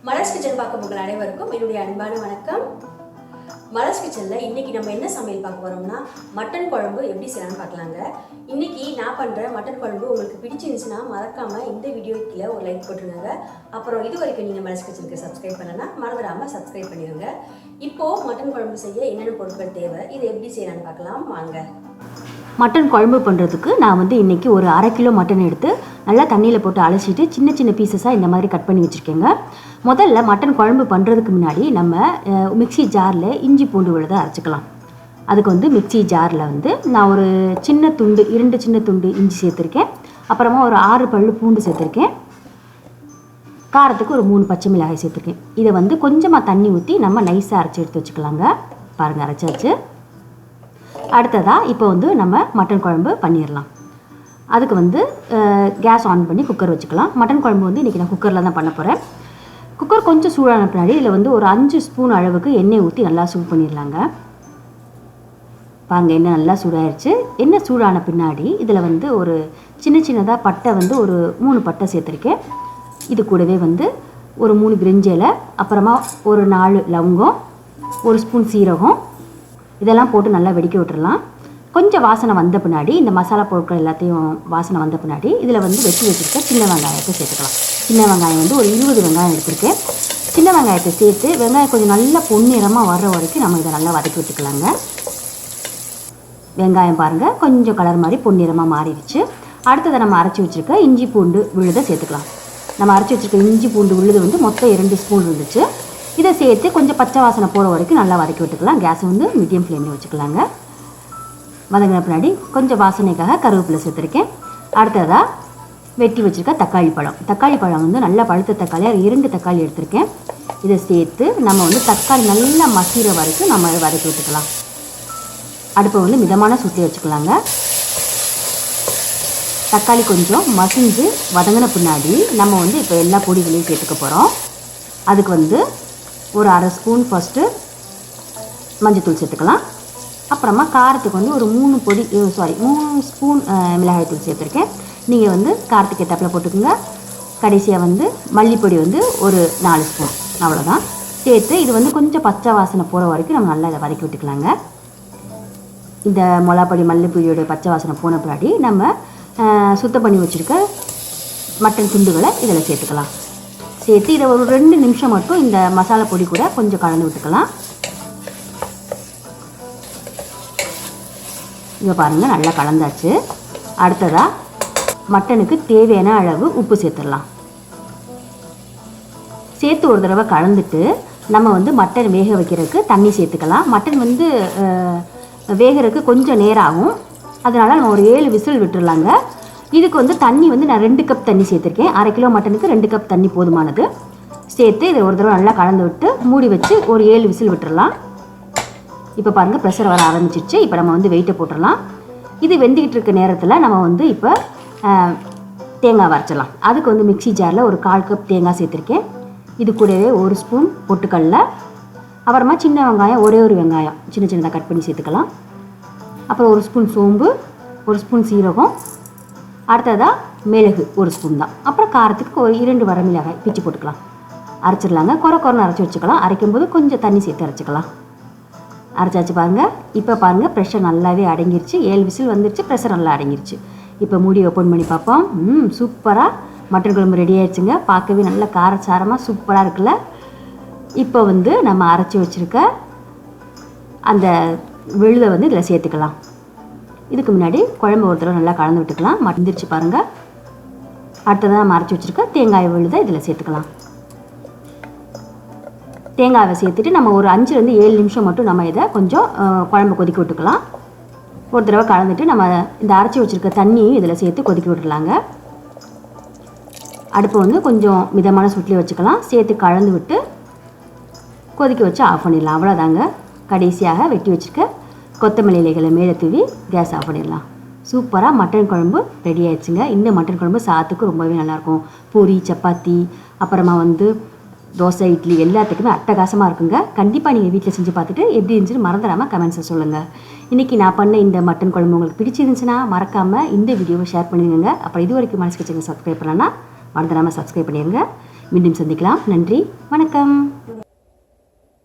Malar's kitchen பார்க்க உங்கள் அனைவருக்கும் என்னுடைய அன்பான வணக்கம். மலர்ஸ் கிச்சனில் இன்றைக்கி நம்ம என்ன சமையல் பார்க்க போகிறோம்னா மட்டன் குழம்பு எப்படி செய்யலாம்னு பார்க்கலாங்க. இன்றைக்கி நான் பண்ணுற மட்டன் குழம்பு உங்களுக்கு பிடிச்சிருந்துச்சுன்னா மறக்காமல் இந்த வீடியோக்கு கீழே ஒரு லைக் போட்டுருங்க. அப்புறம் இது வரைக்கும் நீங்கள் மலர்ஸ் கிச்சனுக்கு சப்ஸ்கிரைப் பண்ணலன்னா மறந்துடாமல் சப்ஸ்கிரைப் பண்ணிடுங்க. இப்போது மட்டன் குழம்பு செய்ய என்னென்ன பொருட்கள் தேவை, இதை எப்படி செய்யலான்னு பார்க்கலாம் வாங்க. மட்டன் குழம்பு பண்ணுறதுக்கு நான் இன்றைக்கி ஒரு 1/2 கிலோ மட்டன் எடுத்து நல்லா தண்ணியில் போட்டு அலசிட்டு சின்ன சின்ன பீசஸாக இந்த மாதிரி கட் பண்ணி வச்சுருக்கேங்க. முதல்ல மட்டன் குழம்பு பண்ணுறதுக்கு முன்னாடி நம்ம மிக்சி ஜாரில் இஞ்சி பூண்டு விழுதை அரைச்சிக்கலாம். அதுக்கு மிக்சி ஜாரில் நான் ஒரு சின்ன துண்டு 2 சின்ன துண்டு இஞ்சி சேர்த்துருக்கேன். அப்புறமா ஒரு 6 பல்லு பூண்டு சேர்த்துருக்கேன். காரத்துக்கு ஒரு 3 பச்சை மிளகாய் சேர்த்துருக்கேன். இதை கொஞ்சமாக தண்ணி ஊற்றி நம்ம நைஸாக அரைச்சி எடுத்து வச்சுக்கலாங்க. பாருங்கள், அரைச்சாச்சு. அடுத்ததாக இப்போ நம்ம மட்டன் குழம்பு பண்ணிடலாம். அதுக்கு கேஸ் ஆன் பண்ணி குக்கர் வச்சுக்கலாம். மட்டன் குழம்பு இன்றைக்கி நான் குக்கரில் தான் பண்ண போகிறேன். குக்கர் கொஞ்சம் சூடான பின்னாடி இதில் ஒரு 5 ஸ்பூன் அளவுக்கு எண்ணெய் ஊற்றி நல்லா சூடு பண்ணிடலாங்க. பாருங்கள், எண்ணெய் நல்லா சூடாயிருச்சு. எண்ணெய் சூடான பின்னாடி இதில் ஒரு சின்ன சின்னதாக பட்டை ஒரு 3 பட்டை சேர்த்துருக்கேன். இது கூடவே ஒரு 3 பிரிஞ்சி இலை, அப்புறமா ஒரு 4 லவங்கம், 1 ஸ்பூன் சீரகம், இதெல்லாம் போட்டு நல்லா வெடிக்க விட்டுறலாம். கொஞ்சம் வாசனை வந்த பின்னாடி இந்த மசாலா பொருட்கள் எல்லாத்தையும் வாசனை வந்த பின்னாடி இதில் வெட்டி வச்சுருக்க சின்ன வெங்காயத்தை சேர்த்துக்கலாம். சின்ன வெங்காயம் ஒரு 20 வெங்காயம் எடுத்துருக்கேன். சின்ன வெங்காயத்தை சேர்த்து வெங்காயம் கொஞ்சம் நல்லா பொன்னிறமாக வர்ற வரைக்கும் நம்ம இதை நல்லா வதக்கி விட்டுக்கலாங்க. வெங்காயம் பாருங்கள் கொஞ்சம் கலர் மாதிரி பொன்னிறமாக மாறிடுச்சு. அடுத்ததை நம்ம அரைச்சி வச்சுருக்க இஞ்சி பூண்டு விழுதை சேர்த்துக்கலாம். நம்ம அரைச்சி வச்சுருக்க இஞ்சி பூண்டு விழுது மொத்தம் 2 ஸ்பூன் இருந்துச்சு. இதை சேர்த்து கொஞ்சம் பச்சை வாசனை போகிற வரைக்கும் நல்லா வதக்கி விட்டுக்கலாம். கேஸ் மீடியம் ஃப்ளேமில் வச்சுக்கலாங்க. வதங்கின பின்னாடி கொஞ்சம் வாசனைக்காக கருவேப்பிலை சேர்த்துருக்கேன். அடுத்ததாக வெட்டி வச்சுருக்க தக்காளி பழம் நல்லா பழுத்த தக்காளியாக 2 தக்காளி எடுத்திருக்கேன். இதை சேர்த்து நம்ம தக்காளி நல்லா மசிகிற வரைக்கும் நம்ம வதக்கி விட்டுக்கலாம். அடுப்பை மிதமான சுற்றி வச்சுக்கலாங்க. தக்காளி கொஞ்சம் மசிஞ்சு வதங்கின பின்னாடி நம்ம இப்போ எல்லா பொடிகளையும் சேர்த்துக்க போகிறோம். அதுக்கு ஒரு 1/2 ஸ்பூன் ஃபஸ்ட்டு மஞ்சத்தூள் சேர்த்துக்கலாம். அப்புறமா காரத்துக்கு ஒரு 3 ஸ்பூன் மிளகாய்த்தூள் சேர்த்துருக்கேன். நீங்கள் காரத்துக்கு ஏற்றாப்பில் போட்டுக்கோங்க. கடைசியாக மல்லிப்பொடி ஒரு 4 ஸ்பூன், அவ்வளோதான் சேர்த்து இது கொஞ்சம் பச்சை வாசனை போகிற வரைக்கும் நம்ம நல்லா இதை வதக்கி விட்டுக்கலாங்க. இந்த மிளகாப்பொடி மல்லிப்பொடியோட பச்சை வாசனை போன பின்னாடி நம்ம சுத்தம் பண்ணி வச்சுருக்க மட்டன் துண்டுகளை இதில் சேர்த்துக்கலாம். சேர்த்து இதை ஒரு 2 நிமிஷம் மட்டும் இந்த மசாலா பொடி கூட கொஞ்சம் கலந்து விட்டுக்கலாம். இங்கே பாருங்கள், நல்லா கலந்தாச்சு. அடுத்ததாக மட்டனுக்கு தேவையான அளவு உப்பு சேர்த்துடலாம். சேர்த்து ஒரு தடவை கலந்துட்டு நம்ம மட்டன் வேக வைக்கிறதுக்கு தண்ணி சேர்த்துக்கலாம். மட்டன் வேகிறதுக்கு கொஞ்சம் நேரம் ஆகும். அதனால் நம்ம ஒரு 7 விசில் விட்டுடலாங்க. இதுக்கு தண்ணி நான் 2 கப் தண்ணி சேர்த்துருக்கேன். 1/2 கிலோ மட்டனுக்கு 2 கப் தண்ணி போதுமானது. சேர்த்து இதை ஒரு தடவை நல்லா கலந்து விட்டு மூடி வச்சு ஒரு 7 விசில் விட்டுடலாம். இப்போ பாருங்கள், ப்ரெஷர் வர ஆரம்பிச்சிருச்சு. இப்போ நம்ம வெயிட்டை போட்டுடலாம். இது வெந்துக்கிட்டு இருக்க நேரத்தில் நம்ம இப்போ தேங்காய் வரைச்சிடலாம். அதுக்கு மிக்சி ஜாரில் ஒரு 1/4 கப் தேங்காய் சேர்த்துருக்கேன். இது கூடவே 1 ஸ்பூன் பொட்டுக்கடல, அப்புறமா சின்ன வெங்காயம் ஒரே ஒரு வெங்காயம் சின்னதாக கட் பண்ணி சேர்த்துக்கலாம். அப்புறம் 1 ஸ்பூன் சோம்பு, 1 ஸ்பூன் சீரகம், அடுத்ததாக மிளகு 1 ஸ்பூன் தான். அப்புறம் காரத்துக்கு ஒரு 2 வரமிளகாய் பிச்சு போட்டுக்கலாம். அரைச்சிடலாங்க. குறைன்னு அரைச்சி வச்சுக்கலாம். அரைக்கும்போது கொஞ்சம் தண்ணி சேர்த்து அரைச்சிக்கலாம். அரைச்சாச்சு பாருங்கள். இப்போ பாருங்கள், ப்ரெஷர் நல்லாவே அடங்கிருச்சு. 7 விசில் வந்துருச்சு. ப்ரெஷர் நல்லா அடங்கிருச்சு. இப்போ மூடி ஓப்பன் பண்ணி பார்ப்போம். சூப்பராக மட்டன் குழம்பு ரெடி ஆயிடுச்சுங்க. பார்க்கவே நல்லா காரசாரமாக சூப்பராக இருக்குல்ல. இப்போ நம்ம அரைச்சி வச்சுருக்க அந்த விழுதை இதில் சேர்த்துக்கலாம். இதுக்கு முன்னாடி குழம்பு ஒரு தடவை நல்லா கலந்து விட்டுக்கலாம். மறந்துருச்சு பாருங்கள். அடுத்ததாக நம்ம அரைச்சி வச்சுருக்க தேங்காய் விழுதை இதில் சேர்த்துக்கலாம். தேங்காயை சேர்த்துட்டு நம்ம ஒரு 5-7 நிமிஷம் மட்டும் நம்ம இதை கொஞ்சம் குழம்பு கொதிக்க விட்டுக்கலாம். ஒரு தடவை கலந்துட்டு நம்ம இந்த அரைச்சி வச்சுருக்க தண்ணியும் இதில் சேர்த்து கொதிக்க விட்டுடலாங்க. அடுப்பு கொஞ்சம் மிதமான சூட்டில் வச்சுக்கலாம். சேர்த்து கலந்து விட்டு கொதிக்க வச்சு ஆஃப் பண்ணிடலாம். அவ்வளோதாங்க. கடைசியாக வெட்டி வச்சுருக்க கொத்தமல்லி இலைகளை மேலே தூவி கேஸ் ஆஃப் பண்ணிடலாம். சூப்பராக மட்டன் குழம்பு ரெடி ஆயிடுச்சுங்க. இந்த மட்டன் குழம்பு சாதத்துக்கு ரொம்பவே நல்லாயிருக்கும். பூரி, சப்பாத்தி, அப்புறமா தோசை, இட்லி எல்லாத்துக்குமே அட்டகாசமாக இருக்குங்க. கண்டிப்பாக நீங்கள் வீட்டில் செஞ்சு பார்த்துட்டு எப்படி இருந்துச்சுன்னு மறந்துடாமல் கமெண்ட்ஸை சொல்லுங்கள். இன்றைக்கி நான் பண்ண இந்த மட்டன் குழம்பு உங்களுக்கு பிடிச்சிருந்துச்சுன்னா மறக்காமல் இந்த வீடியோவை ஷேர் பண்ணிடுங்க. அப்புறம் இது வரைக்கும் மனசு கிச்சனை சப்ஸ்கிரைப் பண்ணலன்னா மறந்துடாமல் சப்ஸ்கிரைப் பண்ணிடுங்க. மீண்டும் சந்திக்கலாம். நன்றி, வணக்கம்.